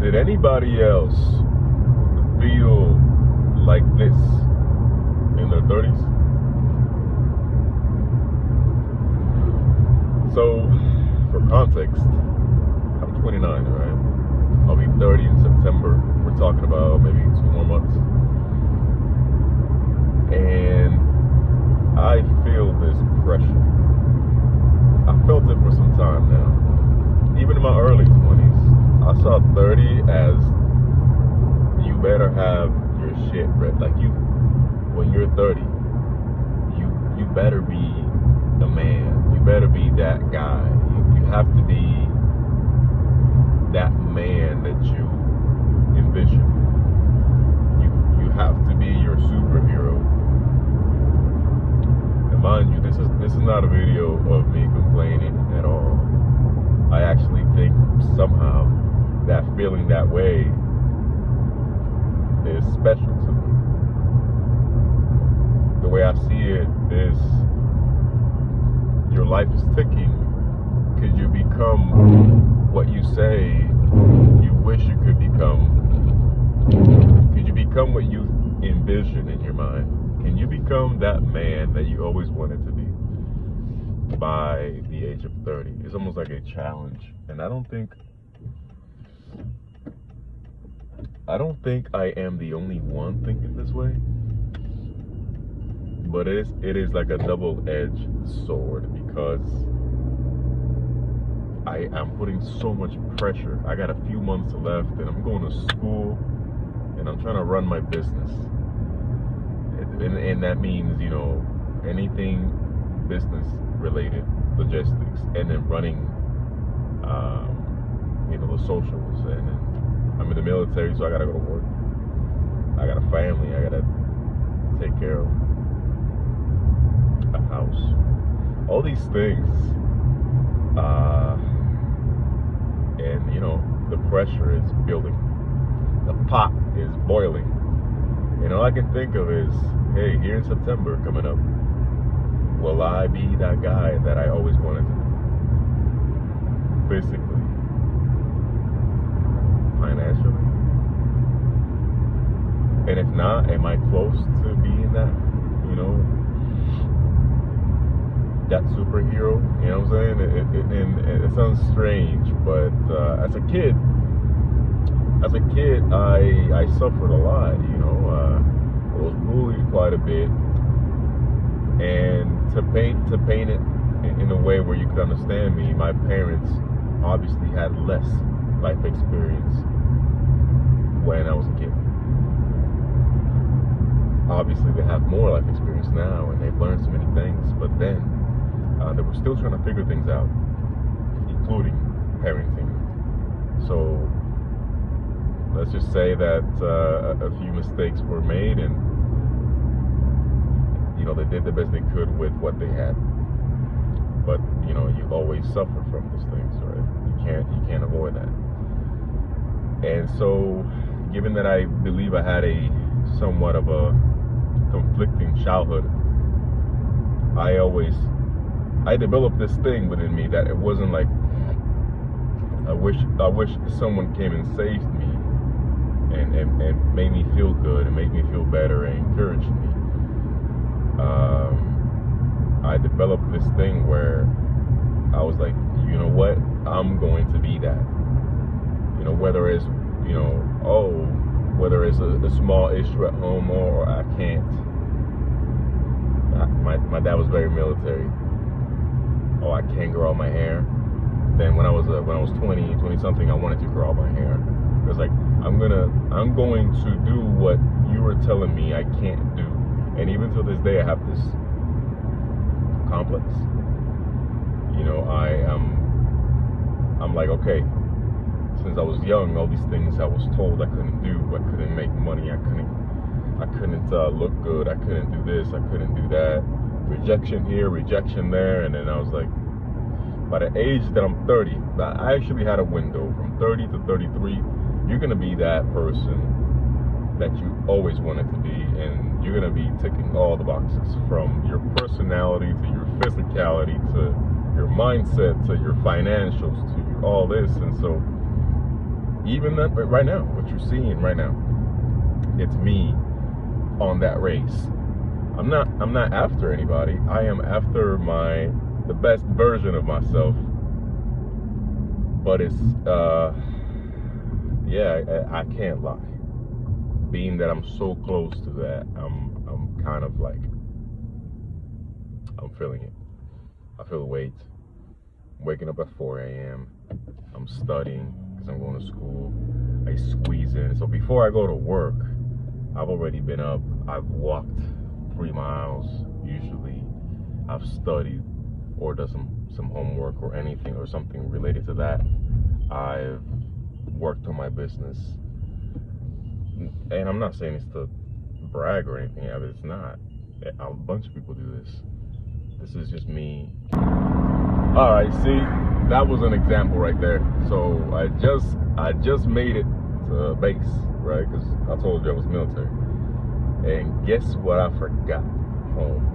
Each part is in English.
Did anybody else feel like this in their 30s? So, for context, I'm 29, right? I'll be 30 in September. We're talking about maybe 2 more months. And I feel this pressure. I felt it for some time now. Even in my early 20s, I saw 30 as you better have your shit ready. Like when you're 30, you better be the man. You better be that guy. You have to be that man that you envision. You have to be your superhero. And mind you, this is not a video of me complaining at all. I actually think somehow that feeling that way is special to me. The way I see it is, your life is ticking. Could you become what you say you wish you could become? Could you become what you envision in your mind? Can you become that man that you always wanted to be by the age of 30? It's almost like a challenge. And I don't think I am the only one thinking this way. But it is like a double-edged sword, because I am putting so much pressure. I got a few months left, and I'm going to school, and I'm trying to run my business. And that means, anything business related, logistics, and then running, the socials. And then I'm in the military, so I gotta go to work. I got a family I gotta take care of. A house. All these things. And the pressure is building. The pot is boiling. And all I can think of is, hey, here in September coming up, will I be that guy that I always wanted to be? Physically, financially, and if not, am I close to being that? That superhero. You know what I'm saying? It sounds strange, but as a kid, I suffered a lot. I was bullied quite a bit, and to paint it in a way where you could understand me, my parents obviously had less life experience when I was a kid. Obviously, they have more life experience now, and they've learned so many things. But then they were still trying to figure things out, including parenting. So let's just say that a few mistakes were made, and they did the best they could with what they had. But you always suffer from those things, right? You can't avoid that. And so, given that I believe I had a somewhat of a conflicting childhood, I developed this thing within me that it wasn't like I wish someone came and saved me and made me feel good and made me feel better and encouraged me. I developed this thing where I was like, you know what, I'm going to be that. Whether it's whether it's a small issue at home or I can't. My dad was very military. Oh, I can't grow out my hair. Then when I was 20 something, I wanted to grow out my hair. It was like, I'm going to do what you were telling me I can't do. And even to this day, I have this complex. I'm like, okay, since I was young, all these things I was told I couldn't do. I couldn't make money. I couldn't look good. I couldn't do this. I couldn't do that. Rejection here, rejection there. And then I was like, by the age that I'm 30, I actually had a window from 30 to 33. You're going to be that person that you always wanted to be, and you're going to be ticking all the boxes, from your personality to your physicality to your mindset to your financials to all this. And so even that right now, what you're seeing right now, it's me on that race. I'm not after anybody. I am after the best version of myself. But it's I can't lie. Being that I'm so close to that, I'm kind of like, I'm feeling it. I feel the weight. I'm waking up at 4 a.m. I'm studying because I'm going to school. I squeeze in. So before I go to work, I've already been up. I've walked 3 miles usually. I've studied or done some homework or anything or something related to that. I've worked on my business. And I'm not saying it's to brag or anything. It's not. A bunch of people do this. This is just me. All right, see, that was an example right there. So I just made it to base, right? Because I told you I was military. And guess what I forgot home?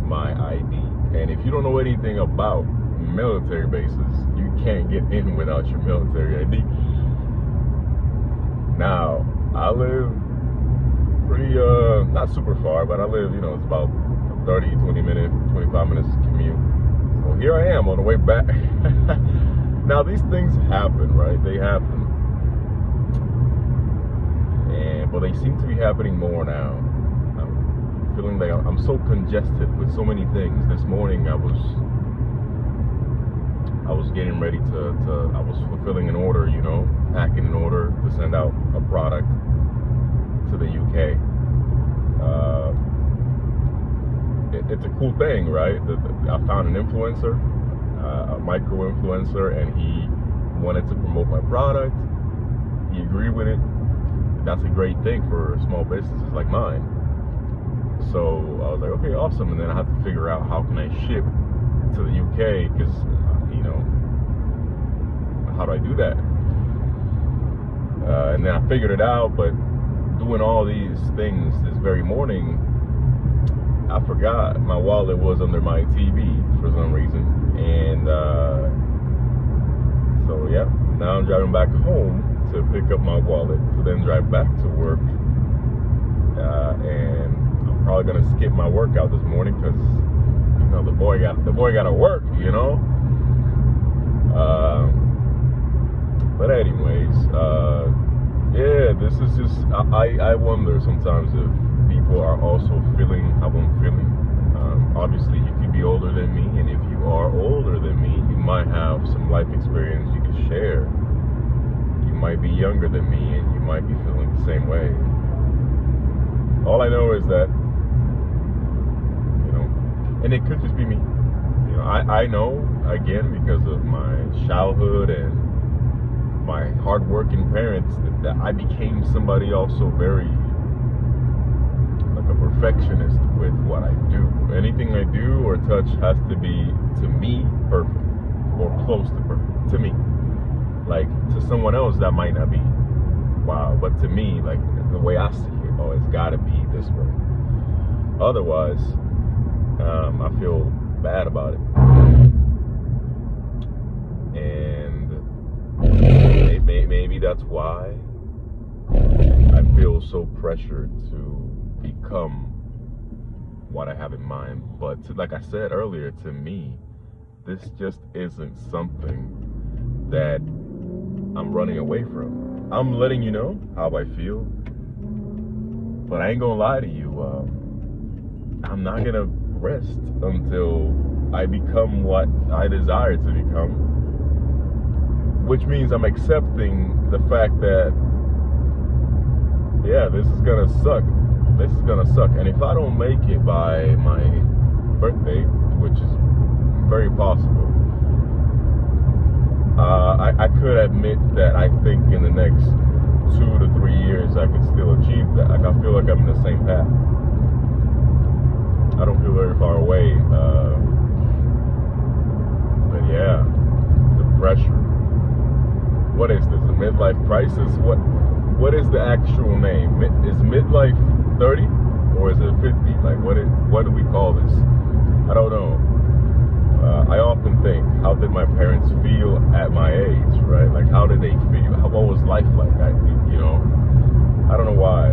My ID. And if you don't know anything about military bases, you can't get in without your military ID. Now, I live pretty, not super far, but I live, it's about 30, 20 minutes, 25 minutes commute. So here I am on the way back. Now, these things happen, right? They happen. But they seem to be happening more now. I'm feeling like I'm so congested with so many things. This morning I was getting ready I was fulfilling an order, packing an order to send out a product to the UK. It's a cool thing, right? I found an influencer, a micro influencer, and he wanted to promote my product. He agreed with it. That's a great thing for small businesses like mine. So I was like, okay, awesome. And then I had to figure out how can I ship to the UK, because how do I do that? And then I figured it out, but doing all these things this very morning, I forgot my wallet was under my TV for some reason. And so yeah, now I'm driving back home to pick up my wallet to then drive back to work. And I'm probably gonna skip my workout this morning because the boy got to work, But anyways, this is just, I wonder sometimes if people are also feeling how I'm feeling. Obviously, you could be older than me, and if you are older than me, you might have some life experience you can share. You might be younger than me, and you might be feeling the same way. All I know is that, and it could just be me. I know, again, because of my childhood and my hardworking parents, that I became somebody also very, like a perfectionist with what I do. Anything I do or touch has to be, to me, perfect or close to perfect. To me. Like, to someone else, that might not be wow, but to me, like, the way I see it, it's gotta be this way. Otherwise, I feel bad about it. And maybe that's why I feel so pressured to become what I have in mind. But like I said earlier, to me, this just isn't something that I'm running away from. I'm letting you know how I feel, but I ain't gonna lie to you. I'm not gonna rest until I become what I desire to become, which means I'm accepting the fact that, this is gonna suck. This is gonna suck. And if I don't make it by my birthday, which is very possible, I could admit that I think in the next 2 to 3 years I could still achieve that. Like, I feel like I'm in the same path. I don't feel very far away. But yeah, the pressure. What is this? A midlife crisis? What is the actual name? Is midlife 30 or is it 50? Like, what do we call this? I don't know. I often think, how did my parents feel at my age, right? lifelike. I don't know why.